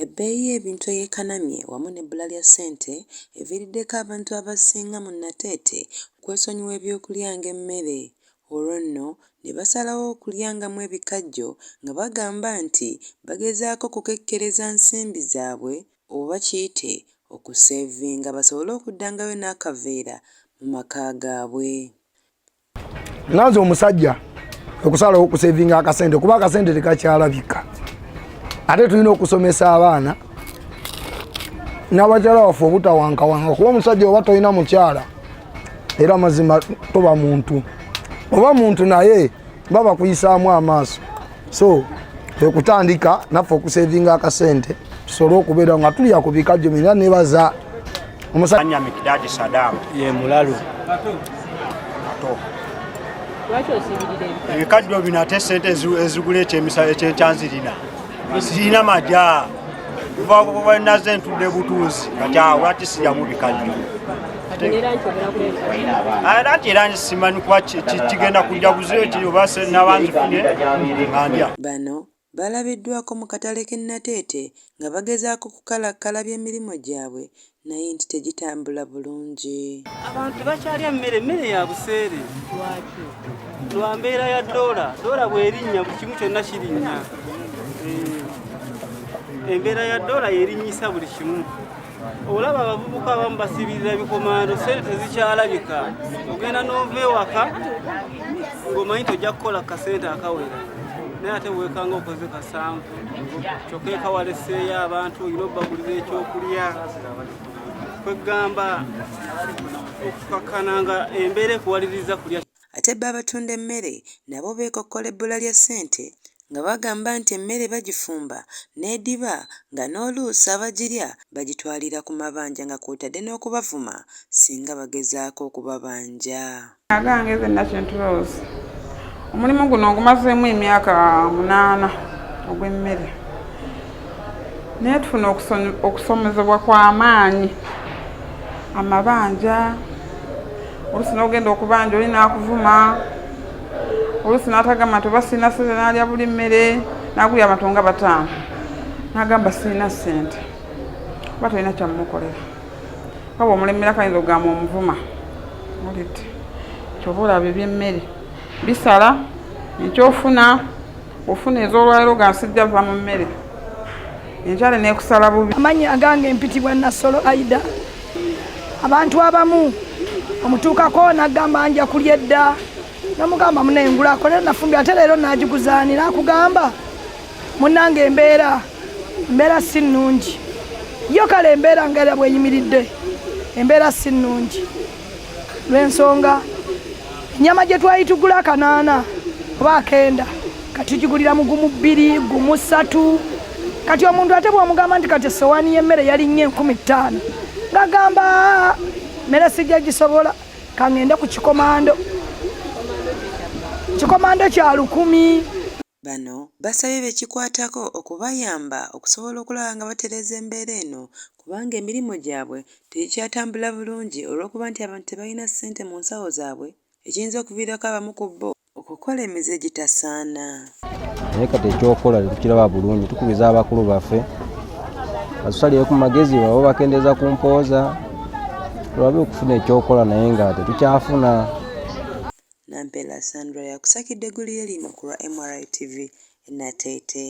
Ebbeeyi y'ebintu eyeekanamye wamu n'ebbula lya ssente eviiriddeko abantu abasinga mu Nateete okwesonyiwa ebyokulya ng'emmere. Olwo nno ne basalawo okulyangamu ebikajjo nga bagamba nti bagezaako kukekkereza nsimbi zaabwe oba kiyite okuseevinga basobole okuddangayo n'akaveera mu maka gaabwe. Nganze omusajja okusalawo okuseevinga akasente kuba akasente tekakyalabika. Ate tulina okusomesa abaana n'abakyala waffe obutawankawanga kuba omusajja oba tolina mukyala era mazima toba muntu oba muntu naye baba kuyisaamu amaaso. So ekutandika naffe okuseevinga akasente tusobole okubeera nga tulya ku bikajjo mina nebaza omusajja Mikidadi Sadamu ye mulalu ebikajjo bino ate ssente ezigula ekyenkyanzirina sirina majja kuva naze ntudde butuuzi kati awo lwaki siryamu bikajjo ate era nsimanyi kuba kigenda kujja buziro kiri oba nabanzifunye nga ndya. Bano balabiddwako mu katale k'e Nateete nga bagezaako kukalakkalabya emirimu gyabwe naye nti tegitambula bulungi. abantu bakyalya emmere ya buseere lwa mbeera ya doola bw'erinnya buli kimu kyonna kirinnya. Embeera ya doola yerinnyisa buli kimu. Olaba abavubuka abamu basibirira bikomando ssente tezikyalabika ogenda n'ova ewaka ng'omanyi tojja kukola kasente akawera naye ate bwekanga okoze kasanvu kyokka eka waleseeyo abantu olina obbagulira ekyokulya kwegamba okukakkana nga embeera ekuwaliriza kulya. Ate bba abatunda emmere nabo beekokkola ebbula lya ssente nga bagamba nti emmere bagifumba n'ediba nga n'oluusi abagirya bagitwalira ku mabanja nga kw'otadde n'okubavuma singa bagezaako okubabanja. Agange ze National Rose omulimu guno ogumazeemu emyaka 8 ogw'emmere naye tufuna okusomezebwa kw'amaanyi amabanja oluusi n'ogenda okubanja oli n'akuvuma oluusi n'atagamba nti oba sirina ssente n'alya buli mmere n'agulya amatonga 5 n'agamba sirina ssente oba tolina kyamukolera oba omulemmera kayinza okugamba omuvuma olidde kyoba olaba ebyemmere bisala ekyofuna ofuna ez'olwaliro ga nsijja va mu mmere enkyale n'ekusala bubi. Amanyi agange mpitibwa Nasolo Aida. Abantu abamu omutuukako n'agamba nja kulya edda n'omugamba munengulako leero nafumbira ate leero naagiguzaanira akugamba munnange embeera si nnungi yo kale embeera ng'era bweyimiridde embeera si nnungi lw'ensonga ennyama gye twali tugula 8 oba 9 kati tugigulira mu gumu 2 gumu 3 kati omuntu ate bw'omugamba nti kati essowaani y'emmere yali nnyo 15,000 ng'agamba mmere sijja gisobola kangende ku kikomando kya 10,000. Bano basabye bekikwatako okubayamba okusobola okulaba nga batereeza embeera eno kubanga emirimu gyabwe tegikyatambula bulungi olw'okuba nti abantu tebalina ssente mu nsawo zaabwe ekiyinza okuviirako abamu ku bo okukola emize egitasaana. Naye kati ekyokola tetukiraba bulungi tukubiza abakulu baffe batusalire ku magezi baba bakendeeza ku mpooza tulabe okufuna ekyokola naye nga tetukyafuna. Nampela Sandra yakusakidde eggulu lino ku lwa MRI TV e Nateete.